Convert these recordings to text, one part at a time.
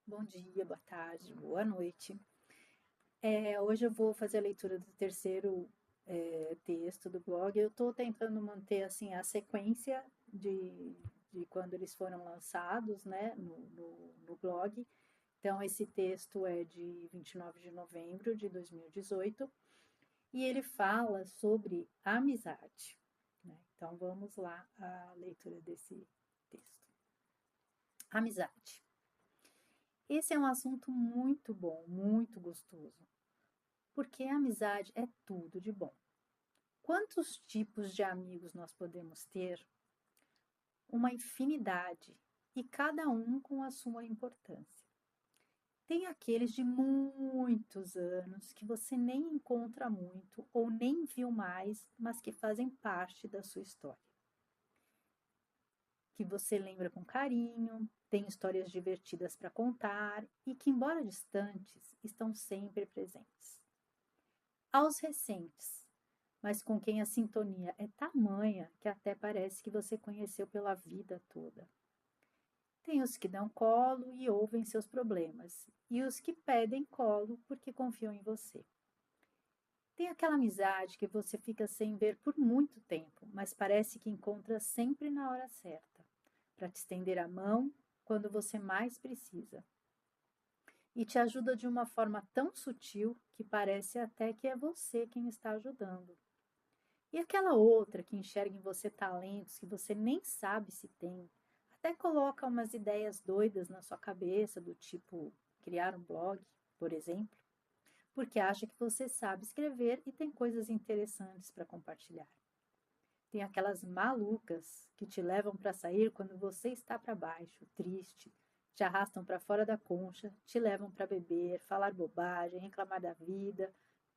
Bom dia, boa tarde, boa noite. Hoje eu vou fazer a leitura do terceiro texto do blog. Eu estou tentando manter assim a sequência de quando eles foram lançados, né, no blog. Então, esse texto é de 29 de novembro de 2018 e ele fala sobre amizade, né? Então, vamos lá à leitura desse texto. Amizade. Esse é um assunto muito bom, muito gostoso, porque a amizade é tudo de bom. Quantos tipos de amigos nós podemos ter? Uma infinidade, e cada um com a sua importância. Tem aqueles de muitos anos que você nem encontra muito ou nem viu mais, mas que fazem parte da sua história. Que você lembra com carinho, tem histórias divertidas para contar e que, embora distantes, estão sempre presentes. Aos recentes, mas com quem a sintonia é tamanha que até parece que você conheceu pela vida toda. Tem os que dão colo e ouvem seus problemas, e os que pedem colo porque confiam em você. Tem aquela amizade que você fica sem ver por muito tempo, mas parece que encontra sempre na hora certa, para te estender a mão quando você mais precisa. E te ajuda de uma forma tão sutil que parece até que é você quem está ajudando. E aquela outra que enxerga em você talentos que você nem sabe se tem, até coloca umas ideias doidas na sua cabeça, do tipo criar um blog, por exemplo, porque acha que você sabe escrever e tem coisas interessantes para compartilhar. Tem aquelas malucas que te levam para sair quando você está para baixo, triste, te arrastam para fora da concha, te levam para beber, falar bobagem, reclamar da vida,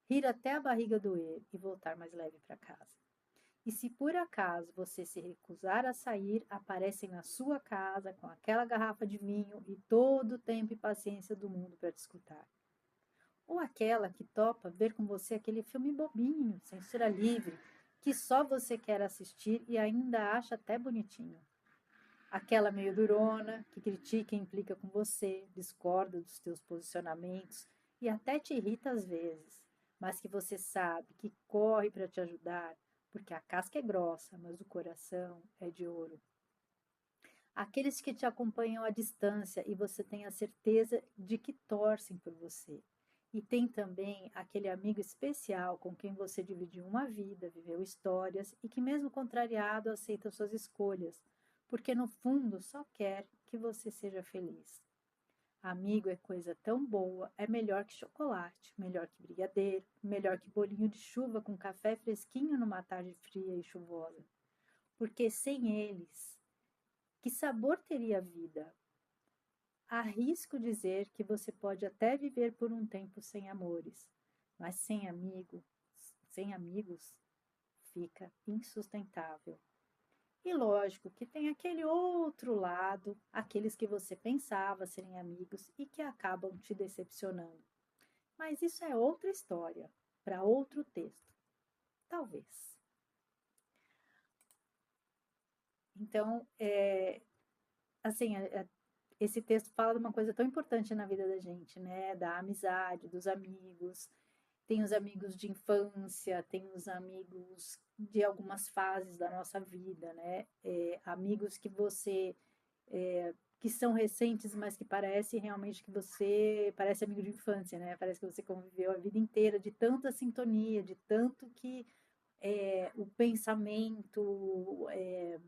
rir até a barriga doer e voltar mais leve para casa. E se por acaso você se recusar a sair, aparecem na sua casa com aquela garrafa de vinho e todo o tempo e paciência do mundo para te escutar. Ou aquela que topa ver com você aquele filme bobinho, censura livre, que só você quer assistir e ainda acha até bonitinho. Aquela meio durona, que critica e implica com você, discorda dos teus posicionamentos e até te irrita às vezes, mas que você sabe que corre para te ajudar, porque a casca é grossa, mas o coração é de ouro. Aqueles que te acompanham à distância e você tem a certeza de que torcem por você. E tem também aquele amigo especial com quem você dividiu uma vida, viveu histórias e que, mesmo contrariado, aceita suas escolhas, porque no fundo só quer que você seja feliz. Amigo é coisa tão boa, é melhor que chocolate, melhor que brigadeiro, melhor que bolinho de chuva com café fresquinho numa tarde fria e chuvosa. Porque sem eles, que sabor teria a vida? Arrisco dizer que você pode até viver por um tempo sem amores, mas sem amigos, fica insustentável. E lógico que tem aquele outro lado, aqueles que você pensava serem amigos e que acabam te decepcionando. Mas isso é outra história, para outro texto, talvez. Então, assim, esse texto fala de uma coisa tão importante na vida da gente, né? Da amizade, dos amigos. Tem os amigos de infância, tem os amigos de algumas fases da nossa vida, né? Amigos que você que são recentes, mas que parece realmente que você parece amigo de infância, né? Parece que você conviveu a vida inteira de tanta sintonia, de tanto que o pensamento é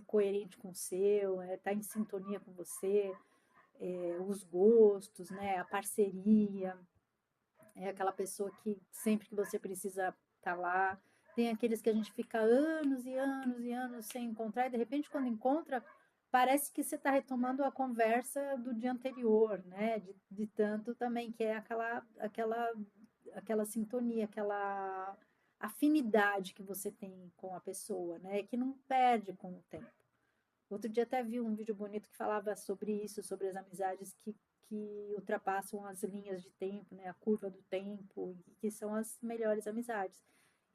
coerente com o seu, está em sintonia com você, os gostos, né? A parceria, é aquela pessoa que sempre que você precisa tá lá. Tem aqueles que a gente fica anos e anos e anos sem encontrar, e de repente, quando encontra, parece que você está retomando a conversa do dia anterior, né? De tanto também que é aquela sintonia, aquela afinidade que você tem com a pessoa, né? Que não perde com o tempo. Outro dia até vi um vídeo bonito que falava sobre isso, sobre as amizades que ultrapassam as linhas de tempo, né? A curva do tempo, e que são as melhores amizades.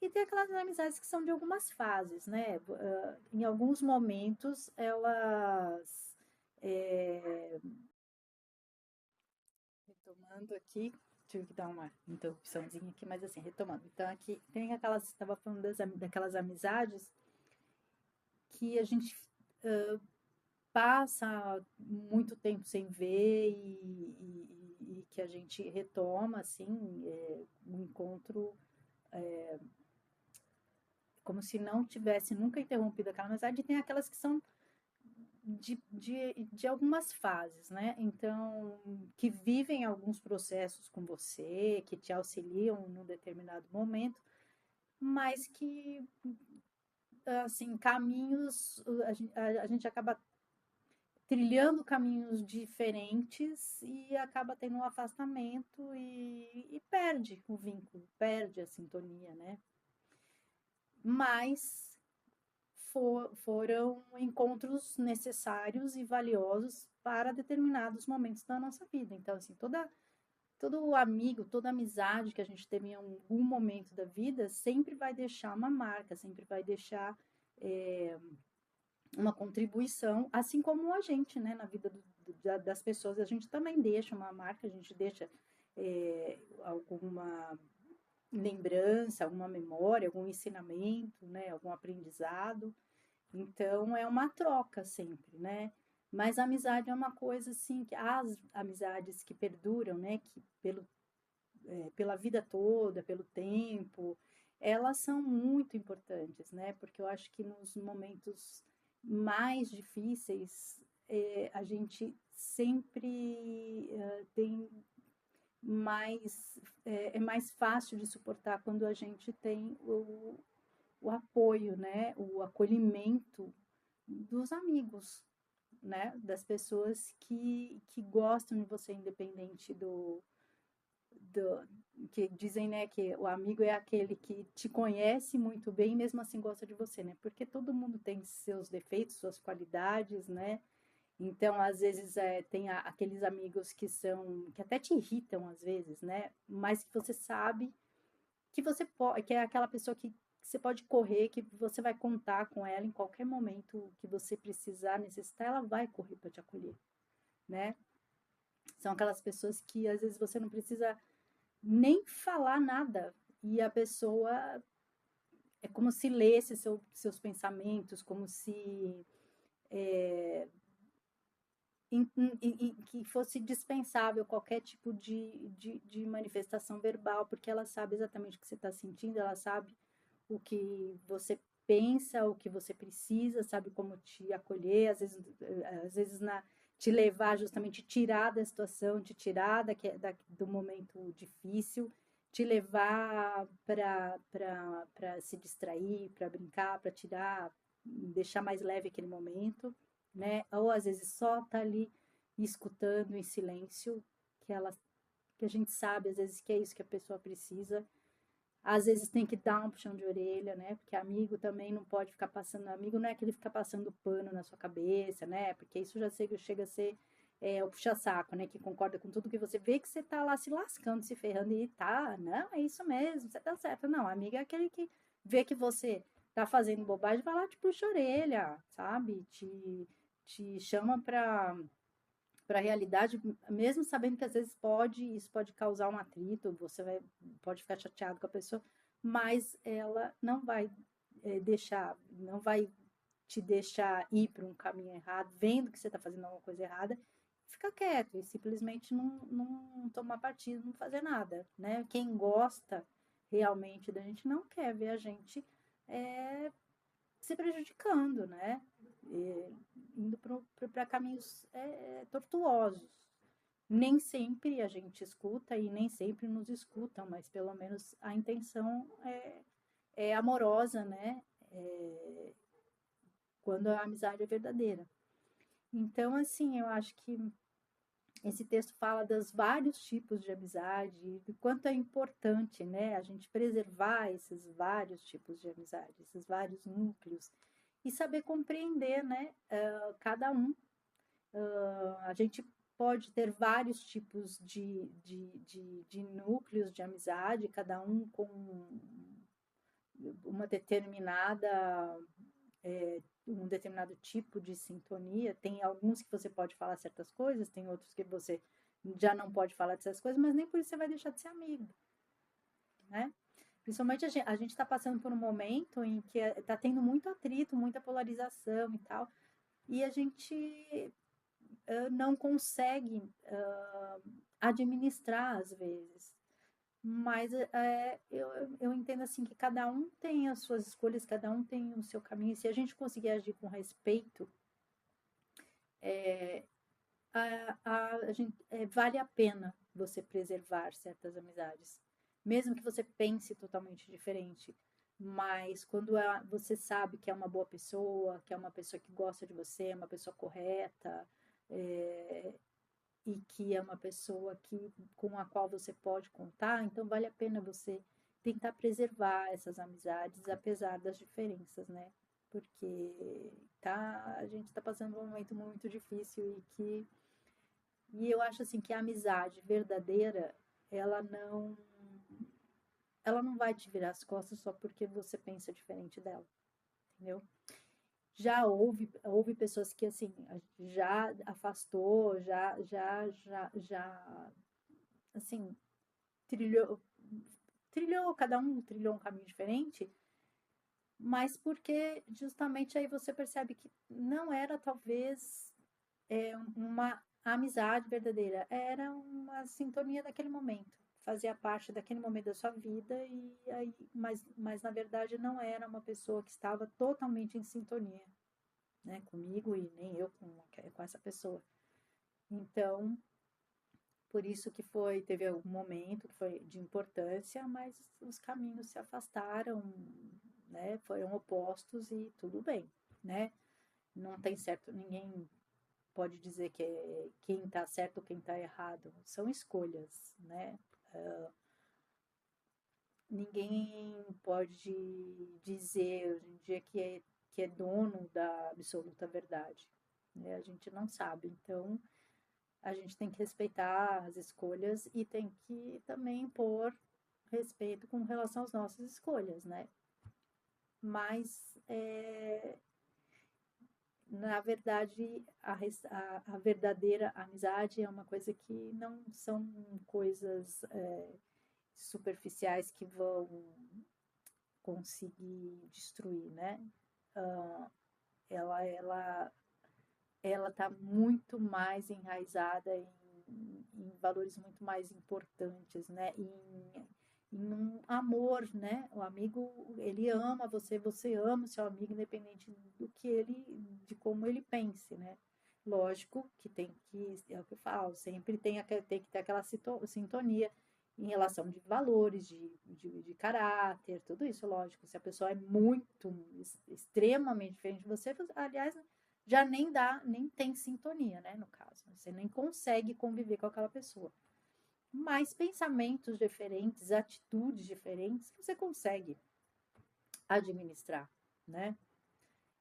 E tem aquelas amizades que são de algumas fases, né? Em alguns momentos Retomando aqui, tive que dar uma interrupçãozinha aqui, mas assim, retomando. Então, aqui tem aquelas, estava falando daquelas amizades que a gente passa muito tempo sem ver e que a gente retoma, assim, um encontro como se não tivesse nunca interrompido aquela amizade, e tem aquelas que são de algumas fases, né? Então, que vivem alguns processos com você, que te auxiliam num determinado momento, mas que, assim, caminhos, a gente acaba trilhando caminhos diferentes e acaba tendo um afastamento e perde o vínculo, perde a sintonia, né? Mas foram encontros necessários e valiosos para determinados momentos da nossa vida. Então, assim, todo amigo, toda amizade que a gente teve em algum momento da vida sempre vai deixar uma marca, sempre vai deixar uma contribuição, assim como a gente, né, na vida das pessoas, a gente também deixa uma marca, a gente deixa alguma lembrança, alguma memória, algum ensinamento, né, algum aprendizado. Então é uma troca sempre, né? Mas a amizade é uma coisa assim que as amizades que perduram, né, que pela vida toda, pelo tempo, elas são muito importantes, né? Porque eu acho que nos momentos mais difíceis a gente sempre tem mais é mais fácil de suportar quando a gente tem o apoio, né? O acolhimento dos amigos, né? Das pessoas que gostam de você, independente do que dizem, né, que o amigo é aquele que te conhece muito bem e mesmo assim gosta de você, né? Porque todo mundo tem seus defeitos, suas qualidades, né? Então, às vezes, tem aqueles amigos que até te irritam às vezes, né? Mas que você sabe que você pode, que é aquela pessoa que você pode correr, que você vai contar com ela em qualquer momento que você precisar, necessitar, ela vai correr para te acolher, né? São aquelas pessoas que às vezes você não precisa nem falar nada e a pessoa é como se lesse seus pensamentos, como se que fosse dispensável qualquer tipo de manifestação verbal, porque ela sabe exatamente o que você está sentindo, ela sabe o que você pensa, o que você precisa, sabe como te acolher, às vezes te levar justamente tirar da situação, te tirar do momento difícil, te levar para se distrair, para brincar, para tirar, deixar mais leve aquele momento, né? Ou às vezes só tá ali escutando em silêncio, que a gente sabe às vezes que é isso que a pessoa precisa. Às vezes tem que dar um puxão de orelha, né? Porque amigo também não pode ficar passando. Amigo não é que ele fica passando pano na sua cabeça, né? Porque isso já chega a ser o puxa-saco, né? Que concorda com tudo que você vê que você tá lá se lascando, se ferrando e tá, não, é isso mesmo, você tá certo. Não, amigo é aquele que vê que você tá fazendo bobagem, vai lá te puxa a orelha, sabe? Te chama para a realidade, mesmo sabendo que às vezes isso pode causar um atrito, pode ficar chateado com a pessoa, mas ela não vai não vai te deixar ir para um caminho errado, vendo que você está fazendo alguma coisa errada, fica quieto e simplesmente não tomar partido, não fazer nada, né? Quem gosta realmente da gente não quer ver a gente é, se prejudicando, né? Indo para caminhos tortuosos. Nem sempre a gente escuta e nem sempre nos escutam, mas pelo menos a intenção é amorosa, né? Quando a amizade é verdadeira. Então, assim, eu acho que esse texto fala dos vários tipos de amizade, do quanto é importante, né, a gente preservar esses vários tipos de amizade, esses vários núcleos, e saber compreender, né, cada um. A gente pode ter vários tipos de núcleos de amizade, cada um com uma determinada um determinado tipo de sintonia. Tem alguns que você pode falar certas coisas, tem outros que você já não pode falar dessas coisas, mas nem por isso você vai deixar de ser amigo, né? Principalmente a gente está passando por um momento em que está tendo muito atrito, muita polarização e tal, e a gente não consegue administrar às vezes. Mas eu entendo assim que cada um tem as suas escolhas, cada um tem o seu caminho. E se a gente conseguir agir com respeito, vale a pena você preservar certas amizades, mesmo que você pense totalmente diferente. Mas quando você sabe que é uma boa pessoa, que é uma pessoa que gosta de você, é uma pessoa correta, é, e que é uma pessoa com a qual você pode contar, então vale a pena você tentar preservar essas amizades, apesar das diferenças, né? Porque a gente está passando um momento muito difícil e eu acho assim que a amizade verdadeira, ela não ela não vai te virar as costas só porque você pensa diferente dela, entendeu? Já houve pessoas que assim já afastou, já assim trilhou, cada um trilhou um caminho diferente, mas porque justamente aí você percebe que não era talvez uma amizade verdadeira, era uma sintonia daquele momento, fazia parte daquele momento da sua vida e aí, mas na verdade não era uma pessoa que estava totalmente em sintonia, né, comigo e nem eu com essa pessoa. Então, por isso que teve algum momento que foi de importância, mas os caminhos se afastaram, né, foram opostos e tudo bem, né? Não tem certo, ninguém pode dizer que quem está certo ou quem está errado, são escolhas, né? Ninguém pode dizer hoje em dia que é dono da absoluta verdade, né? A gente não sabe, então a gente tem que respeitar as escolhas e tem que também impor respeito com relação às nossas escolhas, né? Mas, na verdade, a verdadeira amizade é uma coisa que não são coisas superficiais que vão conseguir destruir, né? Uh, ela ela está muito mais enraizada em valores muito mais importantes, né? Em um amor, né? O amigo, ele ama você, você ama o seu amigo, independente de como ele pense, né? Lógico que é o que eu falo, sempre tem que ter aquela sintonia em relação de valores, de caráter, tudo isso, lógico. Se a pessoa é muito, extremamente diferente de você, aliás, já nem tem sintonia, né, no caso. Você nem consegue conviver com aquela pessoa. Mas pensamentos diferentes, atitudes diferentes, você consegue administrar, né?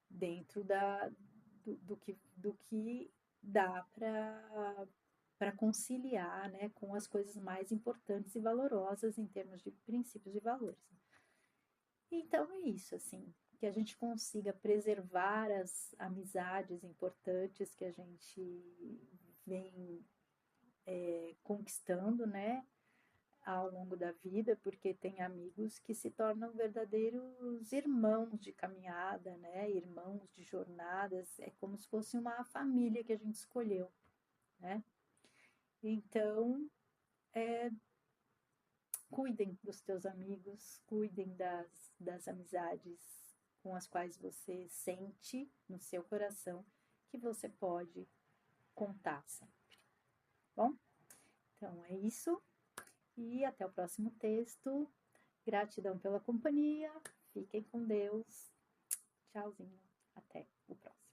Dentro do que dá para conciliar, né, com as coisas mais importantes e valorosas em termos de princípios e valores. Então é isso, assim, que a gente consiga preservar as amizades importantes que a gente vem conquistando, né, ao longo da vida, porque tem amigos que se tornam verdadeiros irmãos de caminhada, né, irmãos de jornadas, é como se fosse uma família que a gente escolheu, né? Então, cuidem dos teus amigos, cuidem das amizades com as quais você sente no seu coração que você pode contar sempre. Bom, então é isso e até o próximo texto. Gratidão pela companhia, fiquem com Deus. Tchauzinho, até o próximo.